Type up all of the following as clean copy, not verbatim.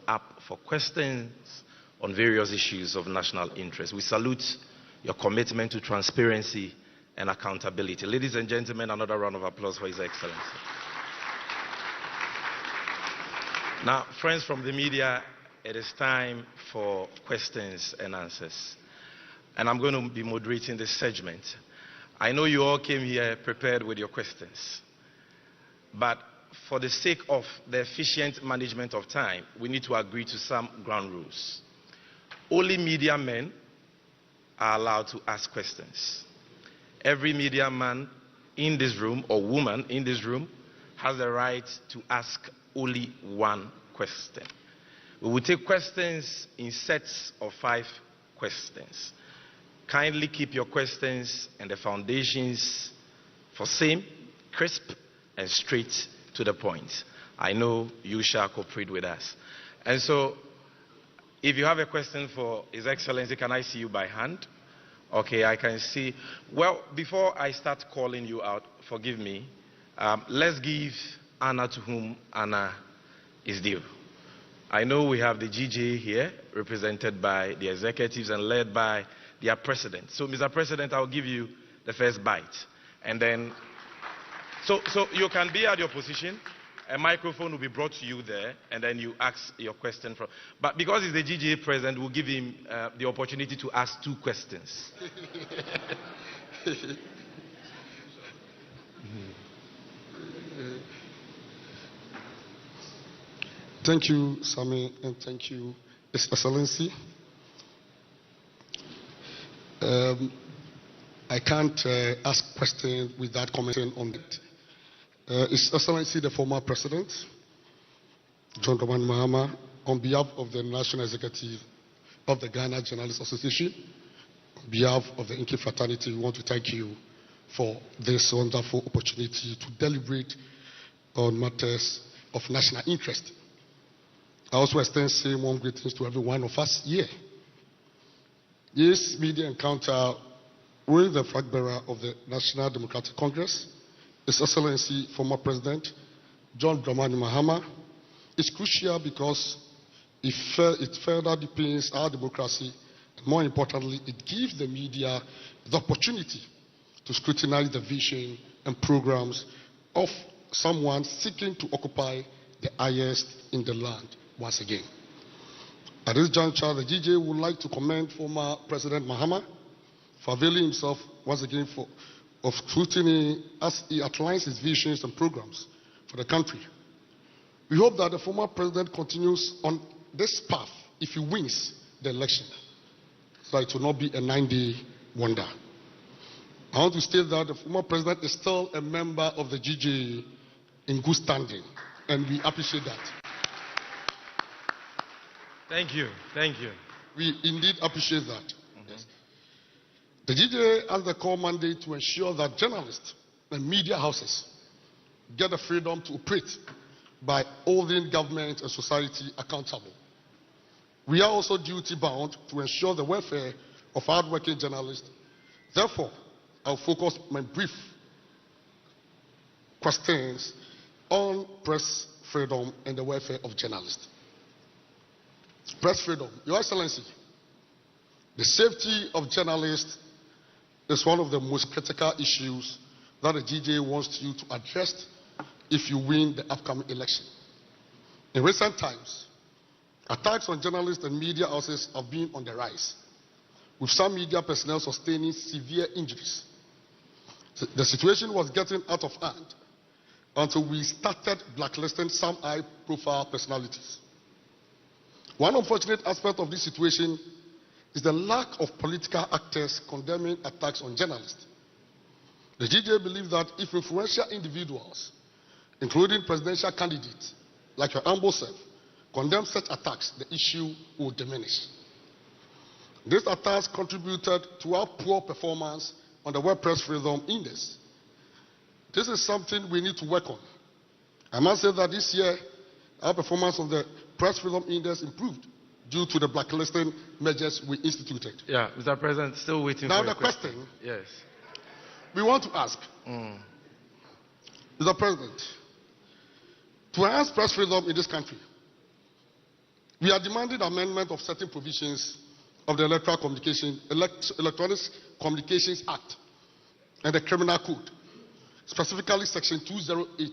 up for questions on various issues of national interest. We salute your commitment to transparency and accountability. Ladies and gentlemen, another round of applause for His Excellency. Now, friends from the media, it is time for questions and answers. And I'm going to be moderating this segment. I know you all came here prepared with your questions. But for the sake of the efficient management of time, we need to agree to some ground rules. Only media men are allowed to ask questions. Every media man in this room or woman in this room has the right to ask only one question. We will take questions in sets of 5 questions. Kindly keep your questions and the foundations for same, crisp, and straight to the point. I know you shall cooperate with us. And so, if you have a question for His Excellency, can I see you by hand? Okay, I can see. Well, before I start calling you out, forgive me, let's give honor to whom honor is due. I know we have the GJ here, represented by the executives and led by their president. So, Mr. President, I'll give you the first bite. And then, so you can be at your position. A microphone will be brought to you there, and then you ask your question from. But because he's the GGA president, we'll give him the opportunity to ask 2 questions. Thank you, Sami, and thank you, His Excellency. I can't ask questions without commenting on it. His Excellency, the former President, John Dramani Mahama, on behalf of the National Executive of the Ghana Journalists Association, on behalf of the Inky fraternity, we want to thank you for this wonderful opportunity to deliberate on matters of national interest. I also extend same warm greetings to every one of us here. This media encounter with the flag bearer of the National Democratic Congress, His Excellency, former President John Dramani Mahama, is crucial because it further deepens our democracy, and more importantly, it gives the media the opportunity to scrutinize the vision and programs of someone seeking to occupy the highest in the land once again. At this juncture, the GJ would like to commend former President Mahama for availing himself once again of scrutiny as he outlines his visions and programs for the country. We hope that the former president continues on this path if he wins the election, so it will not be a 9-day wonder. I want to state that the former president is still a member of the GJ in good standing, and we appreciate that. Thank you. Thank you. We indeed appreciate that. Yes. The GJ has the core mandate to ensure that journalists and media houses get the freedom to operate by holding government and society accountable. We are also duty-bound to ensure the welfare of hardworking journalists. Therefore, I'll focus my brief questions on press freedom and the welfare of journalists. Press freedom. Your Excellency, the safety of journalists is one of the most critical issues that the GJ wants you to address if you win the upcoming election. In recent times, attacks on journalists and media houses have been on the rise, with some media personnel sustaining severe injuries. The situation was getting out of hand until we started blacklisting some high-profile personalities. One unfortunate aspect of this situation is the lack of political actors condemning attacks on journalists. The GJ believes that if influential individuals, including presidential candidates like your humble self, condemn such attacks, the issue will diminish. These attacks contributed to our poor performance on the World Press Freedom Index. This is something we need to work on. I must say that this year, our performance on the Press Freedom Index improved due to the blacklisting measures we instituted. Yeah, Mr. President, still waiting for your question. Now the question. Yes. We want to ask, Mr. President, to enhance press freedom in this country, We are demanding amendment of certain provisions of the Electronic Communications Act and the Criminal Code, specifically Section 208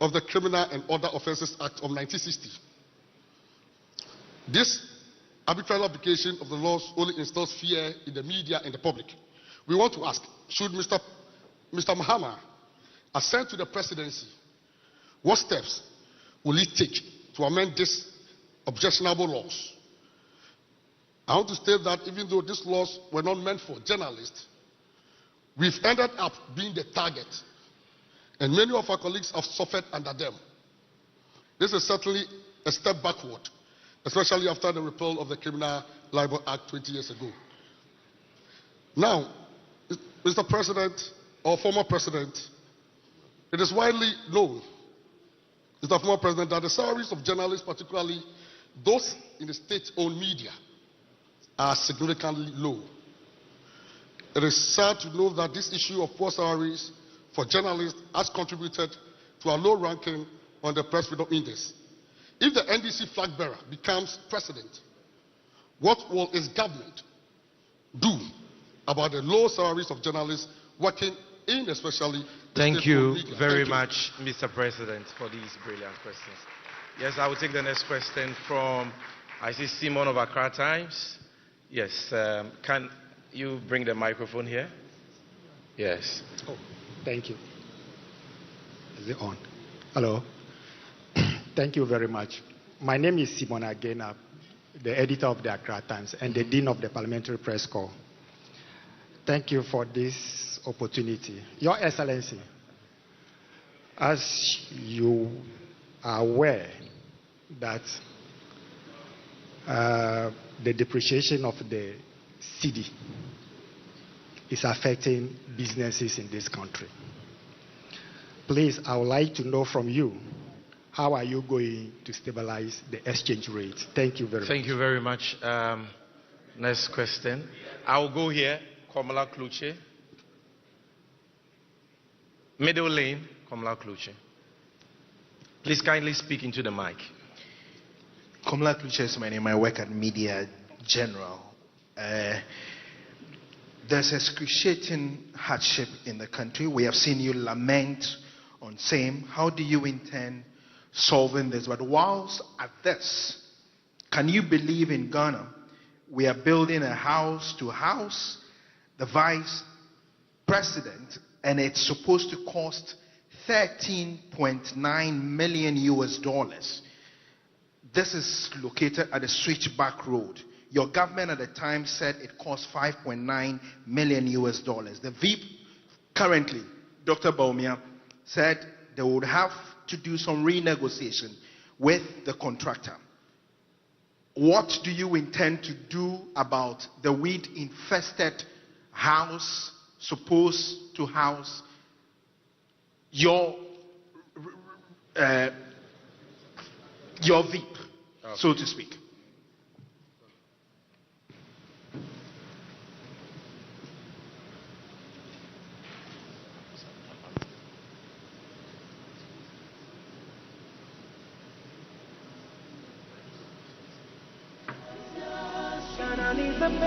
of the Criminal and Other Offences Act of 1960. This arbitrary application of the laws only instills fear in the media and the public. We want to ask, should Mr. Mahama ascend to the presidency, what steps will he take to amend these objectionable laws? I want to state that even though these laws were not meant for journalists, we've ended up being the target, and many of our colleagues have suffered under them. This is certainly a step backward, especially after the repeal of the Criminal Libel Act 20 years ago. Now, Mr. President, or former President, it is widely known, Mr. Former President, that the salaries of journalists, particularly those in the state-owned media, are significantly low. It is sad to know that this issue of poor salaries for journalists has contributed to a low ranking on the Press Freedom Index. If the NDC flag bearer becomes president, what will his government do about the low salaries of journalists working in especially the Thank you media? very much, Mr. President, for these brilliant questions. Yes, I will take the next question from, I see Simon of Accra Times. Yes, can you bring the microphone here? Yes. Oh, thank you. Is it on? Hello. Thank you very much. My name is Simon Agena, the editor of the Accra Times and the dean of the Parliamentary Press Corps. Thank you for this opportunity. Your Excellency, as you are aware that the depreciation of the cedi is affecting businesses in this country. Please, I would like to know from you, how are you going to stabilize the exchange rate? Thank you very much. Thank you very much. Next question. I will go here. Komala Kluche. Middle lane, Komala Kluche. Please kindly speak into the mic. Komala Kluche is my name. I work at Media General. There's excruciating hardship in the country. We have seen you lament on same. How do you intend solving this? But whilst at this, can you believe in Ghana? We are building a house to house the vice president, and it's supposed to cost $13.9 million US. This is located at a switchback road. Your government at the time said it cost $5.9 million US. The VIP currently, Dr. Baumia, said they would have to do some renegotiation with the contractor. What do you intend to do about the weed-infested house supposed to house your VIP, so to speak?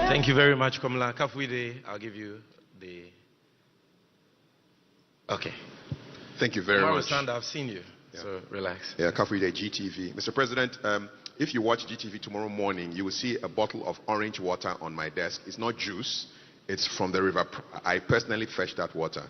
Thank you very much, Komala. Kafwide, I'll give you the... Okay. Thank you very much. I've seen you, so relax. Yeah, Kafwide, GTV. Mr. President, if you watch GTV tomorrow morning, you will see a bottle of orange water on my desk. It's not juice. It's from the river. I personally fetched that water.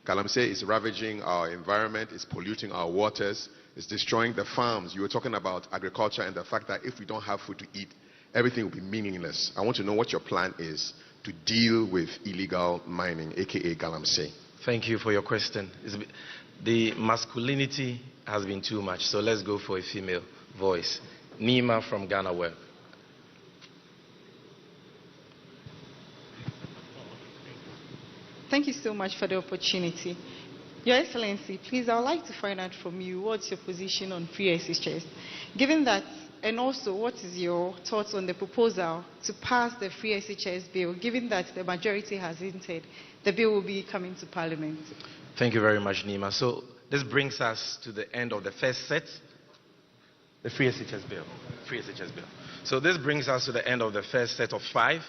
Galamsey is ravaging our environment. It's polluting our waters. It's destroying the farms. You were talking about agriculture and the fact that if we don't have food to eat, everything will be meaningless. I want to know what your plan is to deal with illegal mining, aka Galamsey. Thank you for your question. The masculinity has been too much, so let's go for a female voice. Nima from Ghana Web. Thank you so much for the opportunity. Your Excellency, please, I would like to find out from you what's your position on free SHS, given that, and also what is your thoughts on the proposal to pass the free SHS bill, given that the majority has hinted the bill will be coming to Parliament. Thank you very much, Nima. So this brings us to the end of the first set. The free SHS bill. Free SHS bill. So this brings us to the end of the first set of 5.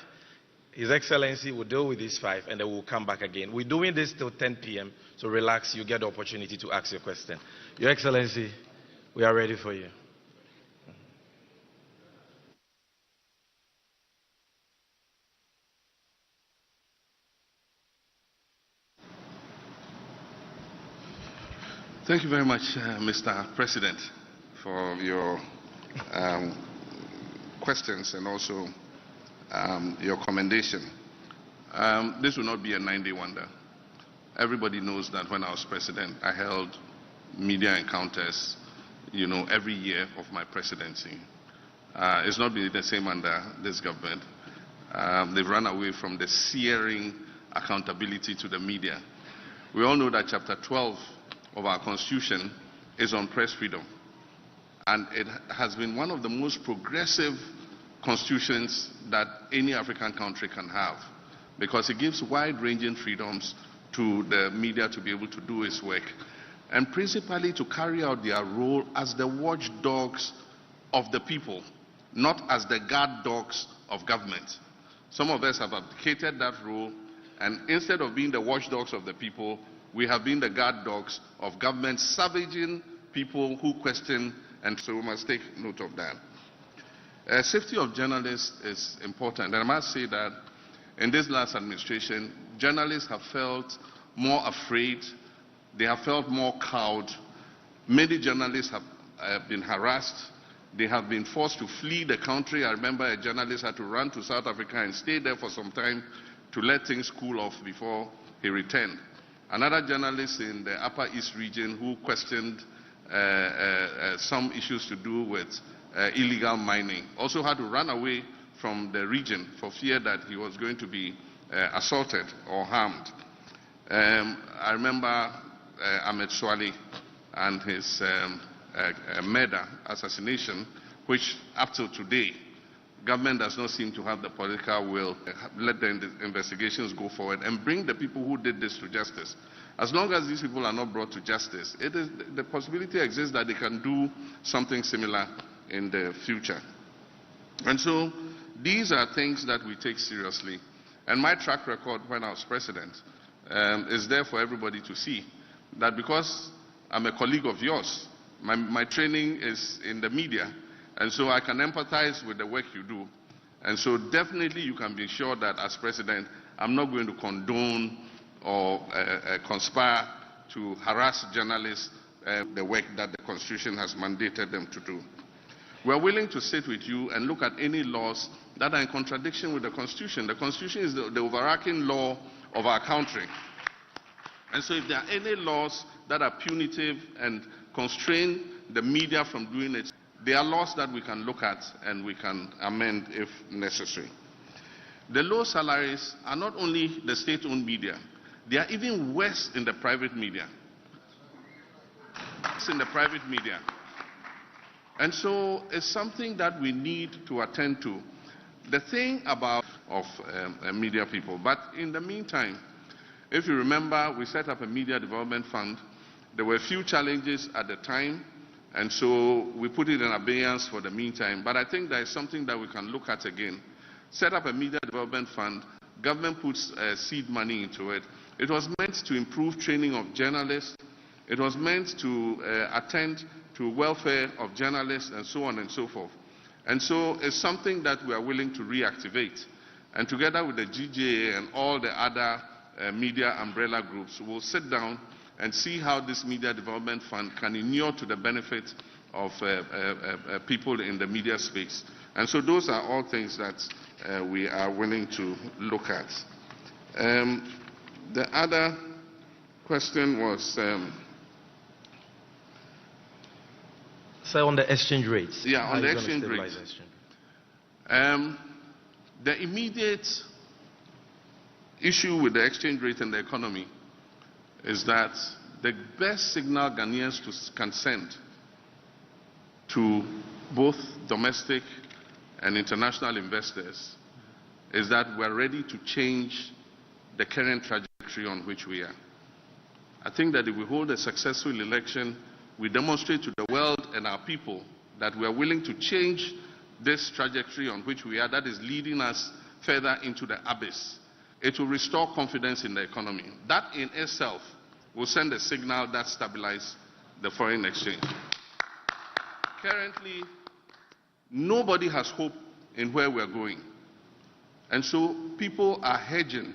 His Excellency will deal with these 5 and then we'll come back again. We're doing this till 10 p.m. So relax, you get the opportunity to ask your question. Your Excellency, we are ready for you. Thank you very much, Mr. President, for your questions and also your commendation. This will not be a 9-day wonder. Everybody knows that when I was president, I held media encounters, every year of my presidency. It's not been the same under this government. They've run away from the searing accountability to the media. We all know that Chapter 12 of our Constitution is on press freedom. And it has been one of the most progressive constitutions that any African country can have, because it gives wide-ranging freedoms to the media to be able to do its work, and principally to carry out their role as the watchdogs of the people, not as the guard dogs of government. Some of us have abdicated that role, and instead of being the watchdogs of the people, we have been the guard dogs of government, savaging people who question, and so we must take note of that. Safety of journalists is important, and I must say that in this last administration, journalists have felt more afraid, they have felt more cowed. Many journalists have been harassed, they have been forced to flee the country. I remember a journalist had to run to South Africa and stay there for some time to let things cool off before he returned. Another journalist in the Upper East region who questioned some issues to do with illegal mining also had to run away from the region for fear that he was going to be assaulted or harmed. I remember Ahmed Swali and his murder, assassination, which up till today, government does not seem to have the political will to let the investigations go forward and bring the people who did this to justice. As long as these people are not brought to justice, the possibility exists that they can do something similar in the future. And so these are things that we take seriously. And my track record when I was president is there for everybody to see, that because I'm a colleague of yours, my training is in the media, and so I can empathize with the work you do. And so definitely you can be sure that as president, I'm not going to condone or conspire to harass journalists, the work that the Constitution has mandated them to do. We're willing to sit with you and look at any laws that are in contradiction with the Constitution. The Constitution is the overarching law of our country. And so if there are any laws that are punitive and constrain the media from doing it, there are laws that we can look at and we can amend if necessary. The low salaries are not only the state-owned media, they are even worse in the private media. It's in the private media. And so it's something that we need to attend to. The thing about media people, but in the meantime, if you remember, we set up a media development fund. There were a few challenges at the time, and so we put it in abeyance for the meantime. But I think there is something that we can look at again. Set up a media development fund. Government puts seed money into it. It was meant to improve training of journalists. It was meant to attend to welfare of journalists and so on and so forth. And so it's something that we are willing to reactivate. And together with the GJA and all the other media umbrella groups, we'll sit down and see how this media development fund can inure to the benefit of people in the media space. And so those are all things that we are willing to look at. The other question was... So on the exchange rates. Yeah, on the exchange rates. The immediate issue with the exchange rate and the economy is that the best signal Ghanaians can send to both domestic and international investors is that we're ready to change the current trajectory on which we are. I think that if we hold a successful election, we demonstrate to the world and our people that we are willing to change this trajectory on which we are, that is leading us further into the abyss. It will restore confidence in the economy. That in itself will send a signal that stabilizes the foreign exchange. Currently, nobody has hope in where we're going. And so people are hedging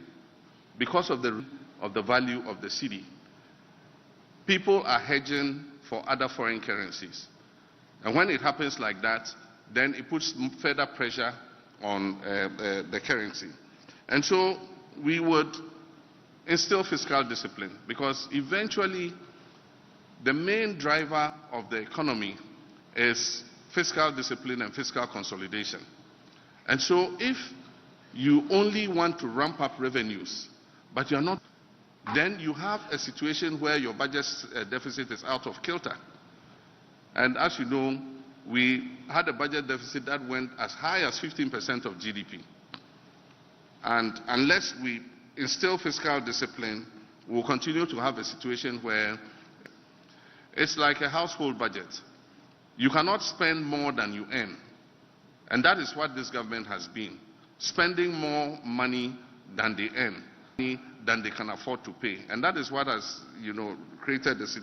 because of the value of the cedi. People are hedging for other foreign currencies. And when it happens like that, then it puts further pressure on the currency. And so we would instill fiscal discipline, because eventually the main driver of the economy is fiscal discipline and fiscal consolidation. And so if you only want to ramp up revenues, but you're not, then you have a situation where your budget deficit is out of kilter. And as you know, we had a budget deficit that went as high as 15% of GDP. And unless we instill fiscal discipline, we'll continue to have a situation where it's like a household budget. You cannot spend more than you earn. And that is what this government has been, spending more money than they earn, than they can afford to pay. And that is what has, created the situation.